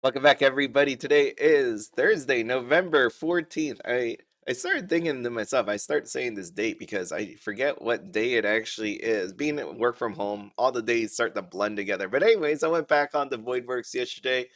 Welcome back, everybody. Today is Thursday, November 14th. I started thinking to myself, I start saying this date because I forget what day it actually is. Being at work from home, all the days start to blend together. But anyways, I went back on the Voidworks yesterday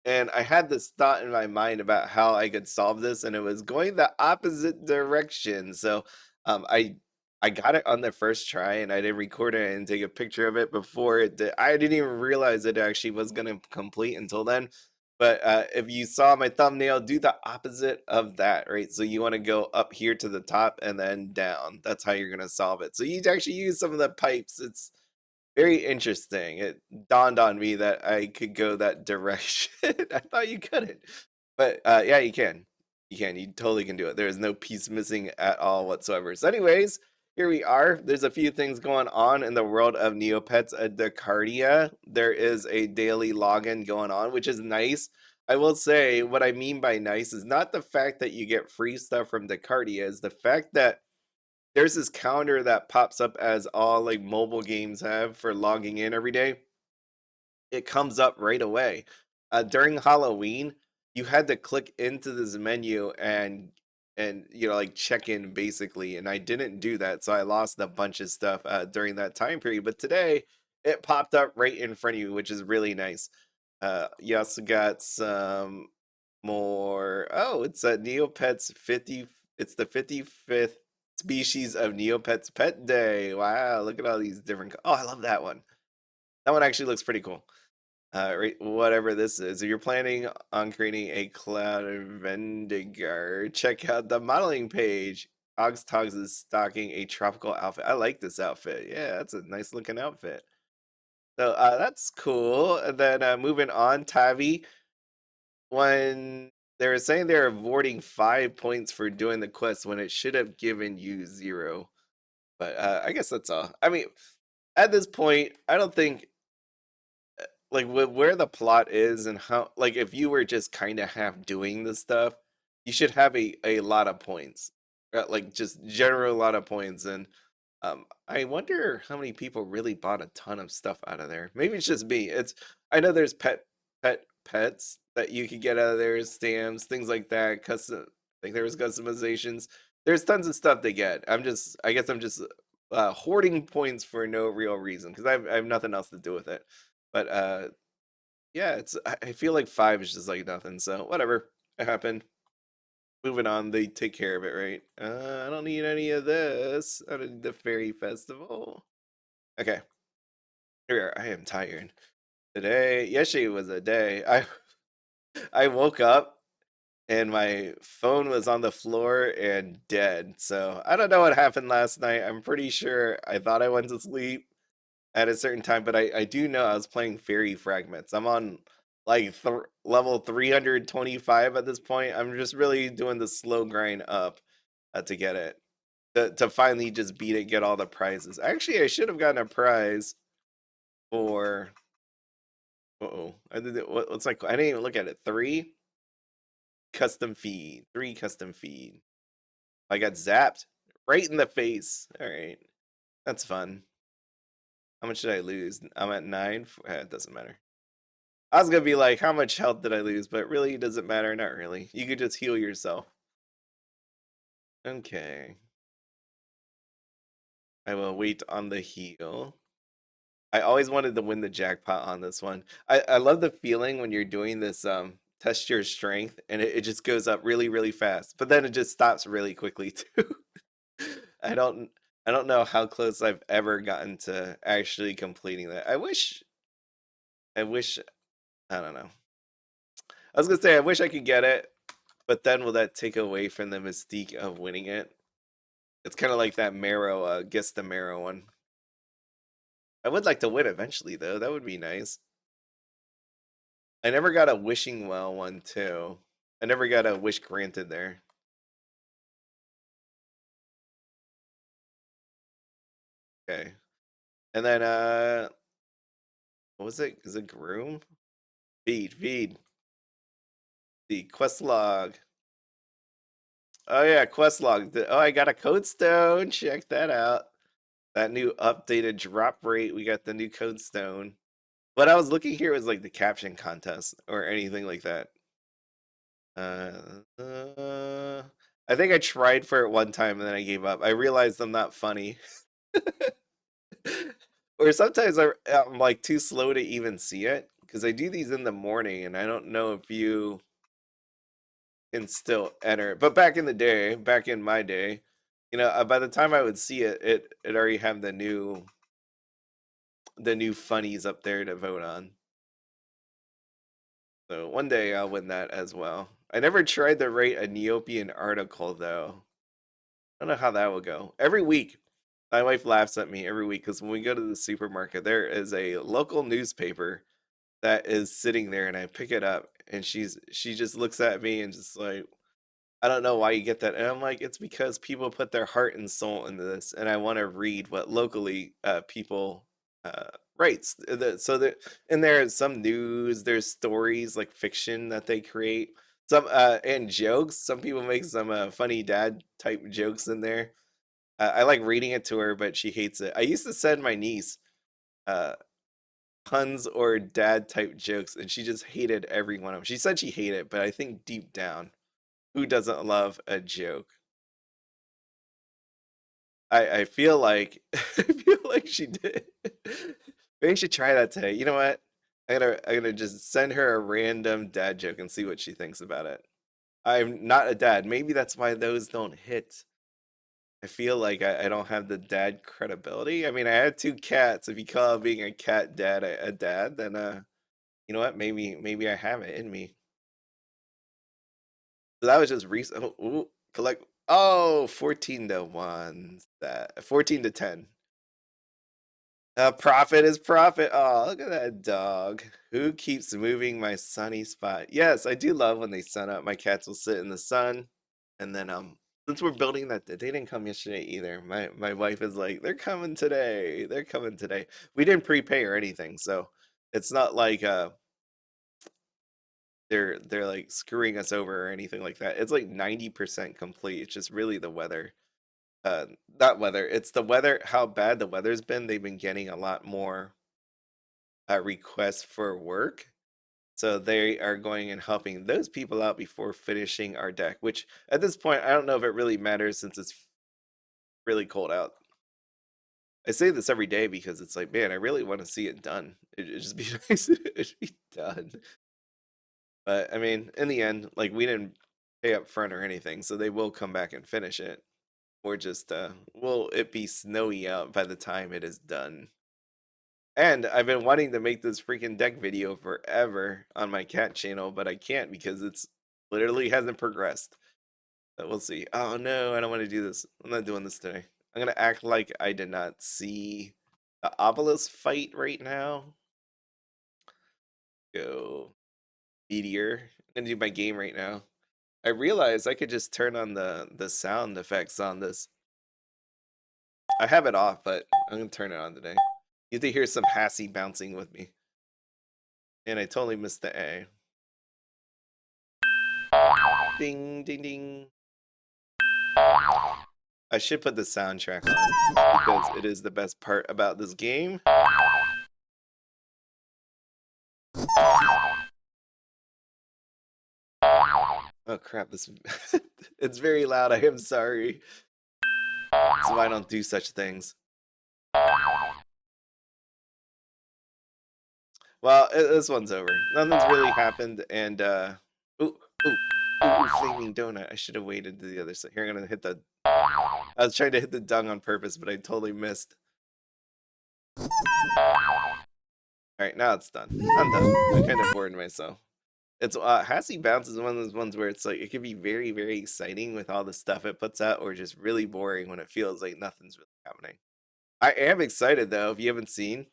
and I had this thought in my mind about how I could solve this, and it was going the opposite direction. So I got it on the first try and I didn't record it and take a picture of it before it did. I didn't even realize it actually was gonna complete until then. But if you saw my thumbnail, do the opposite of that, right? So you want to go up here to the top and then down. That's how you're going to solve it. So you actually use some of the pipes. It's very interesting. It dawned on me that I could go that direction. I thought you couldn't. But yeah, you can. You can. You totally can do it. There is no piece missing at all whatsoever. So, anyways, here we are. There's a few things going on in the world of Neopets Dacardia. There is a daily login going on, which is nice. I will say what I mean by nice is not the fact that you get free stuff from Dacardia, is the fact that there's this calendar that pops up as all like mobile games have for logging in every day. It comes up right away. During Halloween, you had to click into this menu and like check in basically, and I didn't do that, so I lost a bunch of stuff during that time period. But today, it popped up right in front of you, which is really nice. You also got some more. Oh, it's a Neopets 50. It's the 55th species of Neopets Pet Day. Wow, look at all these different. Oh, I love that one. That one actually looks pretty cool. Right, whatever this is. If you're planning on creating a cloud of Vendigar, check out the modeling page. Ogs Togs is stocking a tropical outfit. I like this outfit. Yeah, that's a nice looking outfit. So that's cool. And then moving on, Tavi, when they were saying they're awarding 5 points for doing the quest when it should have given you 0. But I guess that's all. I mean, at this point, I don't think like with where the plot is and how, like, if you were just kind of half doing the stuff, you should have a lot of points. Like just general lot of points. And I wonder how many people really bought a ton of stuff out of there. Maybe it's just me. It's I know there's pets that you could get out of there, stamps, things like that. Custom, I think there was customizations. There's tons of stuff to get. I guess I'm just hoarding points for no real reason because I have nothing else to do with it. But yeah, I feel like 5 is just like nothing. So whatever, it happened. Moving on, they take care of it, right? I don't need any of this. I don't need the fairy festival. Okay, here we are. I am tired today. Yesterday was a day. I woke up and my phone was on the floor and dead. So I don't know what happened last night. I'm pretty sure I thought I went to sleep at a certain time, but I do know I was playing Fairy Fragments. I'm on like level 325 at this point. I'm just really doing the slow grind up to get it. To finally just beat it, get all the prizes. Actually, I should have gotten a prize for. Uh-oh. I did it. What's like? I didn't even look at it. 3 custom feed. I got zapped right in the face. All right, that's fun. How much did I lose? I'm at 9. It doesn't matter. I was gonna be like, how much health did I lose? But really, it doesn't matter. Not really. You could just heal yourself. Okay. I will wait on the heal. I always wanted to win the jackpot on this one. I love the feeling when you're doing this test your strength and it just goes up really, really fast. But then it just stops really quickly too. I don't I don't know how close I've ever gotten to actually completing that. I wish I don't know. I was gonna say I wish I could get it, but then will that take away from the mystique of winning it? It's kind of like that Marrow, Guess the Marrow one. I would like to win eventually, though. That would be nice. I never got a Wishing Well one, too. I never got a wish granted there. Okay. And then, what was it? Is it Groom? Feed. The quest log. Oh, yeah, quest log. Oh, I got a code stone. Check that out. That new updated drop rate. We got the new code stone. What I was looking here was like the caption contest or anything like that. Uh, I think I tried for it one time and then I gave up. I realized I'm not funny. Or sometimes I'm like too slow to even see it because I do these in the morning and I don't know if you can still enter. But back in the day, back in my day, by the time I would see it, it already have the new funnies up there to vote on. So one day I'll win that as well. I never tried to write a Neopian article though. I don't know how that will go. Every week, my wife laughs at me every week because when we go to the supermarket, there is a local newspaper that is sitting there, and I pick it up, and she just looks at me and just like, I don't know why you get that. And I'm like, it's because people put their heart and soul into this, and I want to read what locally people writes. So that in there is some news, there's stories like fiction that they create, some and jokes. Some people make some funny dad type jokes in there. I like reading it to her, but she hates it. I used to send my niece uh, puns or dad type jokes, and she just hated every one of them. She said she hated it, but I think deep down, who doesn't love a joke? I feel like I feel like she did. Maybe I should try that today. You know what? I'm gonna just send her a random dad joke and see what she thinks about it. I'm not a dad. Maybe that's why those don't hit. I feel like I don't have the dad credibility. I mean, I have two cats. If you call being a cat dad a dad, then you know what? Maybe I have it in me. So that was just recent. Oh, ooh, collect. Oh, 14 to 1. That 14 to 10. Profit is profit. Oh, look at that dog. Who keeps moving my sunny spot? Yes, I do love when they sun up. My cats will sit in the sun. And then since we're building that, they didn't come yesterday either. My wife is like, they're coming today. They're coming today. We didn't prepay or anything, so it's not like they're like screwing us over or anything like that. It's like 90% complete. It's just really the weather. Not weather. It's the weather, how bad the weather's been. They've been getting a lot more requests for work. So they are going and helping those people out before finishing our deck, which at this point, I don't know if it really matters since it's really cold out. I say this every day because it's like, man, I really want to see it done. It'd just be nice if it'd be done. But I mean, in the end, like we didn't pay up front or anything, so they will come back and finish it. Or just will it be snowy out by the time it is done? And I've been wanting to make this freaking deck video forever on my cat channel, but I can't because it's literally hasn't progressed. But we'll see. Oh no, I don't want to do this. I'm not doing this today. I'm gonna act like I did not see the obelisk fight right now. Go meteor. I'm gonna do my game right now. I realized I could just turn on the sound effects on this. I have it off, but I'm gonna turn it on today. You have to hear some Hassy bouncing with me. And I totally missed the A. Ding, ding, ding. I should put the soundtrack on because it is the best part about this game. Oh crap, this it's very loud. I am sorry. So I don't do such things. Well, this one's over. Nothing's really happened, and ooh, ooh, ooh, flaming donut. I should have waited to the other side. Here, I'm gonna hit the. I was trying to hit the dung on purpose, but I totally missed. All right, now it's done. I'm done. I'm kind of bored myself. It's Hassy Bounce is one of those ones where it's like it can be very, very exciting with all the stuff it puts out, or just really boring when it feels like nothing's really happening. I am excited though. If you haven't seen,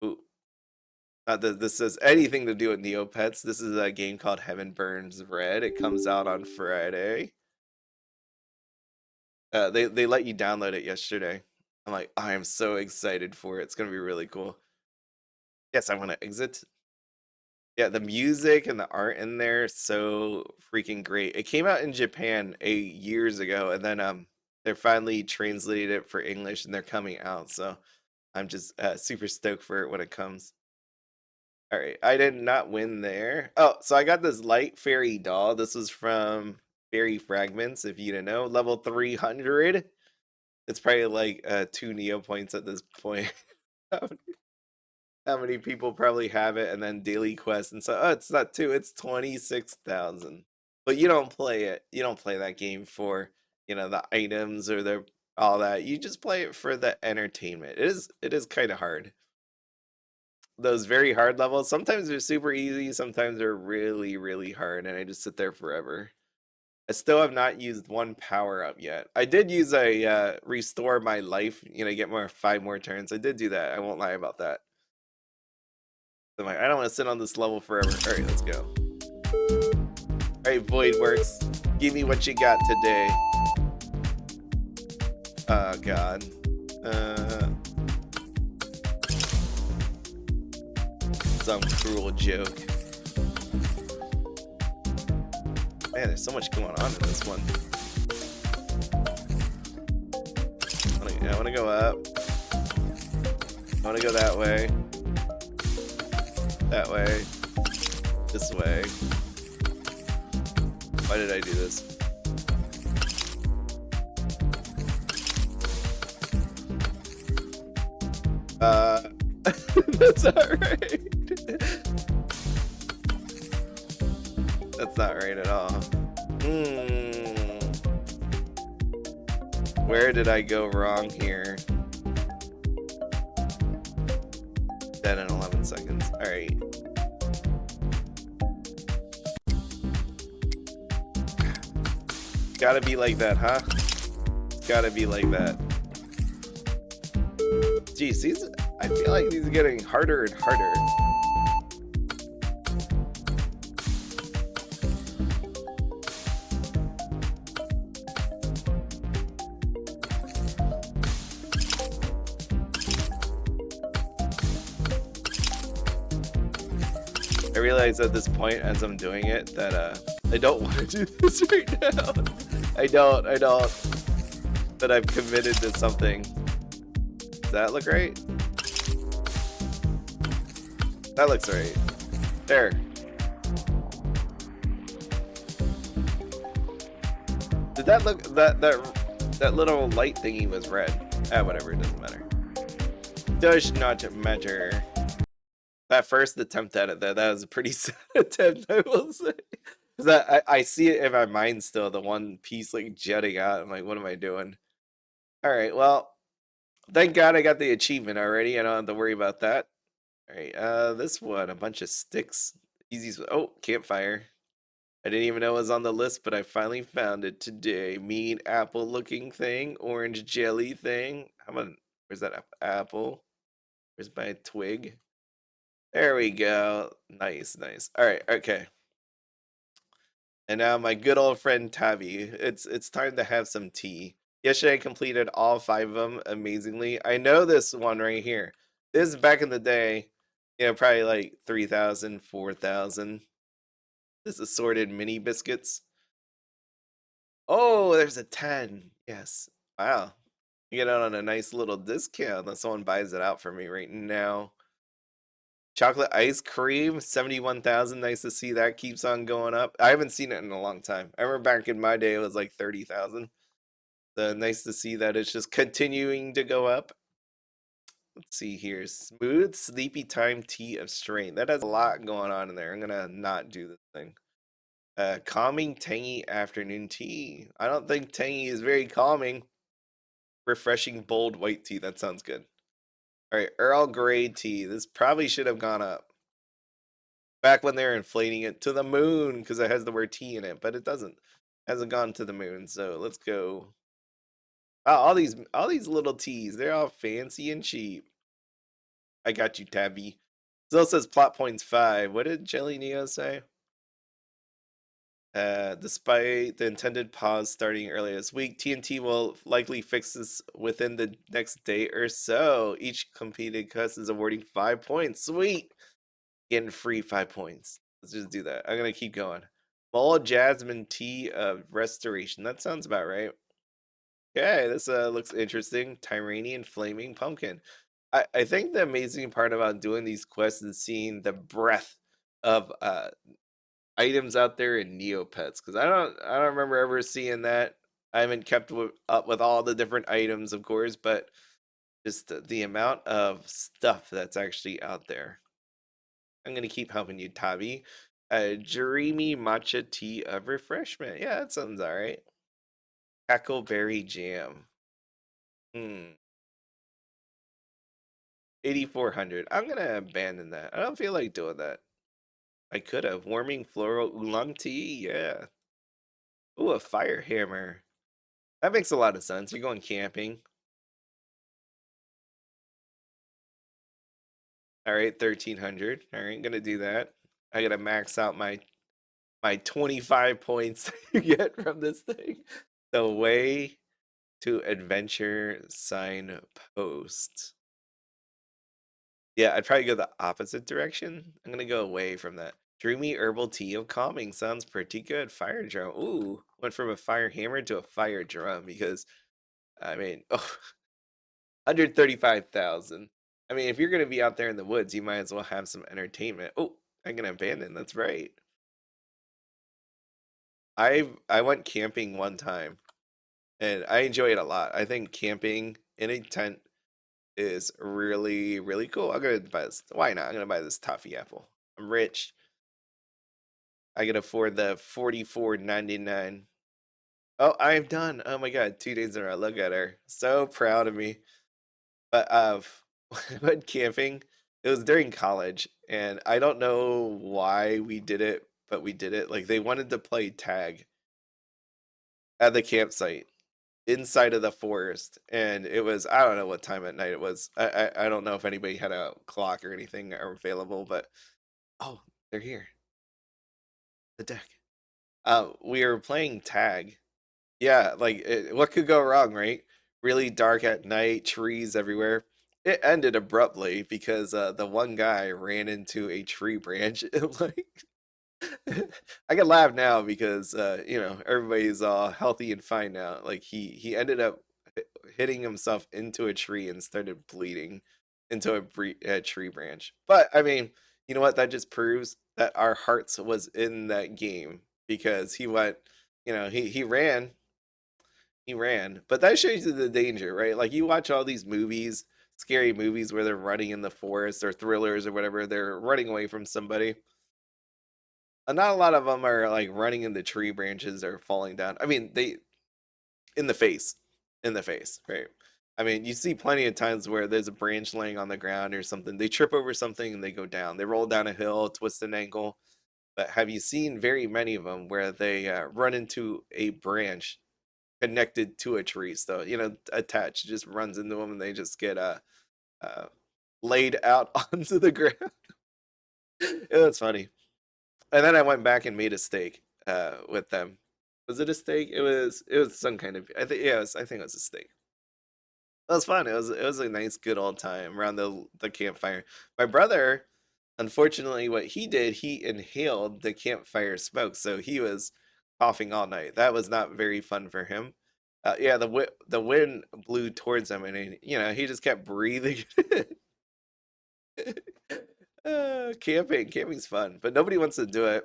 ooh, this says anything to do with Neopets. This is a game called Heaven Burns Red. It comes out on Friday. They let you download it yesterday. I'm like, I am so excited for it. It's gonna be really cool. Yes, I want to exit. Yeah, the music and the art in there is so freaking great. It came out in Japan years ago, and then they're finally translated it for English, and they're coming out. So I'm just super stoked for it when it comes. All right, I did not win there. Oh, so I got this light fairy doll. This was from Fairy Fragments, if you didn't know. Level 300. It's probably like 2 Neopoints at this point. How many people probably have it, and then daily quests and so. Oh, it's not 2, it's 26,000. But you don't play it. You don't play that game for, the items or the all that. You just play it for the entertainment. It is kind of hard. Those very hard levels, sometimes they're super easy, sometimes they're really, really hard, and I just sit there forever. I still have not used one power up yet. I did use a restore my life, get 5 more turns. I did do that. I won't lie about that. I'm like, I don't want to sit on this level forever. All right, let's go. All right, Voidworks, give me what you got today. Oh God. Some cruel joke. Man, there's so much going on in this one. I want to go up. I want to go that way. That way. This way. Why did I do this? That's not right. That's not right at all. Where did I go wrong here? 10 and 11 seconds. All right. Gotta be like that, huh? Gotta be like that. Geez, I feel like these are getting harder and harder. I realize at this point as I'm doing it that I don't want to do this right now. I don't. But I've committed to something. Does that look right? That looks right. There. Did that look that little light thingy was red? Whatever, it doesn't matter. Does not matter. That first attempt at it, though, that was a pretty sad attempt, I will say. Because I see it in my mind still, the one piece like jutting out. I'm like, what am I doing? All right, well, thank God I got the achievement already. I don't have to worry about that. All right, this one, a bunch of sticks. Easy. Oh, campfire. I didn't even know it was on the list, but I finally found it today. Mean apple looking thing, orange jelly thing. How about, where's that apple? Where's my twig? There we go. Nice. All right, okay. And now my good old friend Tavi. It's time to have some tea. Yesterday I completed all 5 of them amazingly. I know this one right here. This is back in the day, probably like 3,000, 4,000. This assorted mini biscuits. Oh, there's a 10. Yes. Wow. You get out on a nice little discount unless someone buys it out for me right now. Chocolate ice cream, 71,000. Nice to see that keeps on going up. I haven't seen it in a long time. I remember back in my day it was like 30,000. So nice to see that it's just continuing to go up. Let's see here. Smooth sleepy time tea of strength. That has a lot going on in there. I'm gonna not do this thing. Calming tangy afternoon tea. I don't think tangy is very calming. Refreshing bold white tea. That sounds good. All right, Earl Grey tea. This probably should have gone up. Back when they're inflating it to the moon because it has the word tea in it, but it doesn't. Hasn't gone to the moon. So let's go. Oh, all these little teas. They're all fancy and cheap. I got you, Tabby. Still says plot points 5. What did Jelly Neo say? Despite the intended pause starting earlier this week, TNT will likely fix this within the next day or so. Each completed quest is awarding 5 points. Sweet! Getting free 5 points. Let's just do that. I'm going to keep going. Mull Jasmine Tea of Restoration. That sounds about right. Okay, this looks interesting. Tyranian Flaming Pumpkin. I think the amazing part about doing these quests is seeing the breadth of items out there in Neopets, because I don't remember ever seeing that. I haven't kept up with all the different items, of course, but just the amount of stuff that's actually out there. I'm gonna keep helping you, Tavi. Dreamy matcha tea of refreshment. Yeah, that sounds all right. Cackleberry jam. Hmm. 8,400. I'm gonna abandon that. I don't feel like doing that. I could have. Warming floral oolong tea. Yeah. Ooh, a fire hammer. That makes a lot of sense. You're going camping. All right, 1,300. All right, gonna do that. I gotta max out my 25 points you get from this thing. The way to adventure signpost. Yeah, I'd probably go the opposite direction. I'm gonna go away from that. Dreamy herbal tea of calming sounds pretty good. Fire drum. Ooh, went from a fire hammer to a fire drum because I mean, oh, 135,000. I mean, if you're gonna be out there in the woods, you might as well have some entertainment. Oh, I'm gonna abandon. That's right. I went camping one time and I enjoy it a lot. I think camping in a tent is really, really cool. I'm gonna buy this. Why not? I'm gonna buy this toffee apple. I'm rich. I can afford the 44.99. Oh, I'm done. Oh my god, 2 days in a row. Look at her. So proud of me. But I went camping. It was during college, and I don't know why we did it, but we did it. Like they wanted to play tag at the campsite inside of the forest, and it was I don't know what time at night it was. I don't know if anybody had a clock or anything available, but oh, they're here. The deck. We were playing tag. Yeah, like what could go wrong, right? Really dark at night, trees everywhere. It ended abruptly because the one guy ran into a tree branch. Like I can laugh now because everybody's all healthy and fine now. Like he ended up hitting himself into a tree and started bleeding into a tree branch. But I mean, you know what? That just proves that our hearts was in that game because he went. He ran, but that shows you the danger, right? Like you watch all these movies, scary movies where they're running in the forest or thrillers or whatever, they're running away from somebody. Not a lot of them are like running in the tree branches or falling down. I mean, they in the face, in the face, right? I mean, you see plenty of times where there's a branch laying on the ground or something. They trip over something and they go down. They roll down a hill, twist an ankle. But have you seen very many of them where they run into a branch connected to a tree, so attached, just runs into them and they just get uh laid out onto the ground. It was funny. And then I went back and made a steak with them. Was it a steak? It was some kind of I think it was a steak. It was fun. It was a nice good old time around the campfire. My brother, unfortunately, what he did, he inhaled the campfire smoke, so he was coughing all night. That was not very fun for him. Yeah, the wind blew towards him, and he just kept breathing. Camping's fun, but nobody wants to do it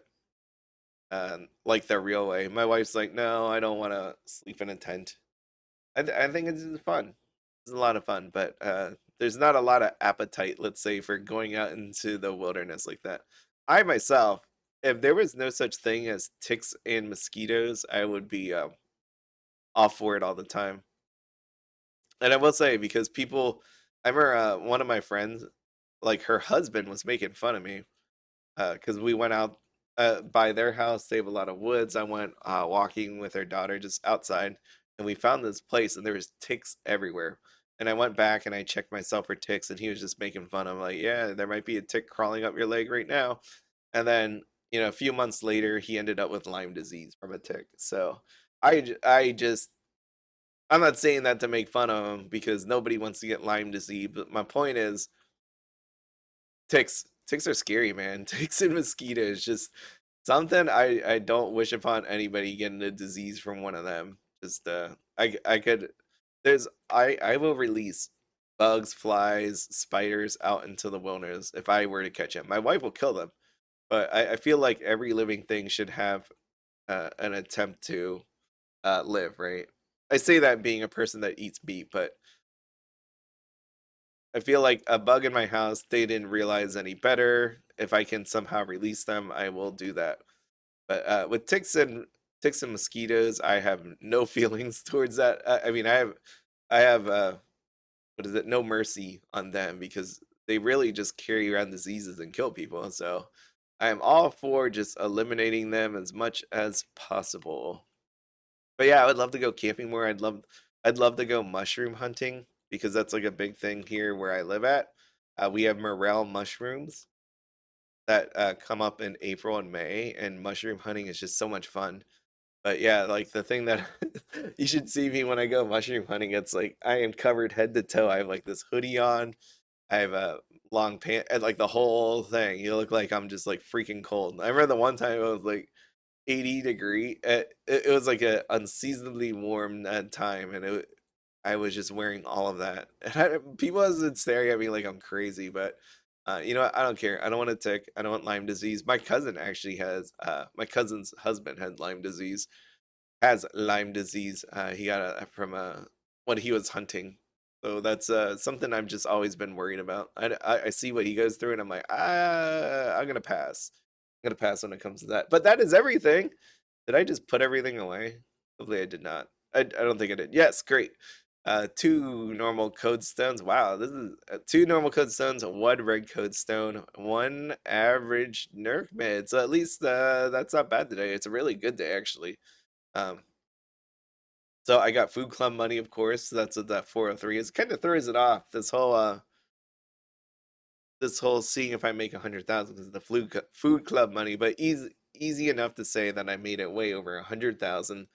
like the real way. My wife's like, no, I don't want to sleep in a tent. I think it's fun. It's a lot of fun, but there's not a lot of appetite, let's say, for going out into the wilderness like that. I myself, if there was no such thing as ticks and mosquitoes, I would be off for it all the time. And I will say, because I remember one of my friends, like her husband was making fun of me because we went out by their house. They have a lot of woods. I went walking with her daughter just outside, and we found this place, and there was ticks everywhere. And I went back and I checked myself for ticks, and he was just making fun. I'm like, yeah, there might be a tick crawling up your leg right now. And then, a few months later, he ended up with Lyme disease from a tick. So I'm not saying that to make fun of him because nobody wants to get Lyme disease. But my point is, ticks are scary, man. Ticks and mosquitoes, just something I don't wish upon anybody getting a disease from one of them. Just I could there's I will release bugs, flies, spiders out into the wilderness if I were to catch them. My wife will kill them, but I feel like every living thing should have an attempt to live, right? I say that being a person that eats meat, but I feel like a bug in my house, they didn't realize any better. If I can somehow release them, I will do that. But with ticks and mosquitoes, I have no feelings towards that. I mean, I have what is it? No mercy on them because they really just carry around diseases and kill people. So I am all for just eliminating them as much as possible. But yeah, I would love to go camping more. I'd love to go mushroom hunting because that's like a big thing here where I live at. We have morel mushrooms that come up in April and May, and mushroom hunting is just so much fun. But yeah, like the thing that you should see me when I go mushroom hunting, it's like I am covered head to toe. I have like this hoodie on. I have a long pant and like the whole thing. You look like I'm just like freaking cold. I remember the one time it was like 80 degree. It was like a unseasonably warm time, and I was just wearing all of that. And people was staring at me like I'm crazy, but you know what? I don't care. I don't want a tick. I don't want Lyme disease. My cousin actually has. My cousin's husband had Lyme disease. Has Lyme disease. He got it from when he was hunting. So that's something I've just always been worried about. I see what he goes through, and I'm like, I'm gonna pass. I'm gonna pass when it comes to that. But that is everything. Did I just put everything away? Hopefully I did not. I don't think I did. Yes, great. Two normal code stones. Wow, this is two normal code stones, one red code stone, one average nerf mid. So at least that's not bad today. It's a really good day actually. Um, so I got food club money, of course. That's what that 403 is. Kind of throws it off. This whole seeing if I make 100,000 because of the food club money, but easy enough to say that I made it way over 100,000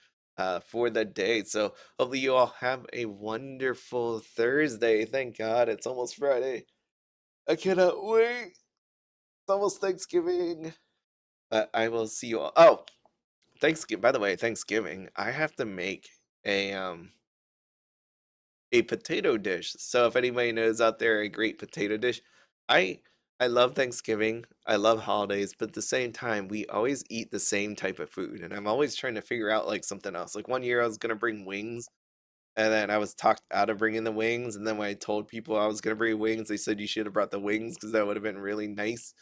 for the day. So hopefully you all have a wonderful Thursday. Thank God it's almost Friday. I cannot wait. It's almost Thanksgiving. But I will see you all. Oh, Thanksgiving. By the way, Thanksgiving. I have to make a potato dish. So if anybody knows out there a great potato dish, I I love Thanksgiving. I love holidays, but at the same time, we always eat the same type of food, and I'm always trying to figure out like something else. Like one year I was gonna bring wings, and then I was talked out of bringing the wings, and then when I told people I was gonna bring wings, they said you should have brought the wings because that would have been really nice.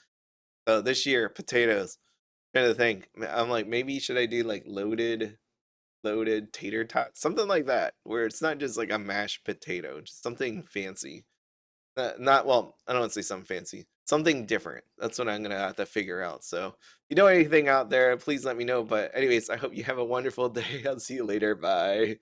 So this year, potatoes. Trying to think. I'm like, maybe should I do like loaded tater tots, something like that, where it's not just like a mashed potato, just something fancy. Not well, I don't want to say something fancy, something different. That's what I'm gonna have to figure out. So, if you know anything out there, please let me know. But anyways, I hope you have a wonderful day. I'll see you later. Bye.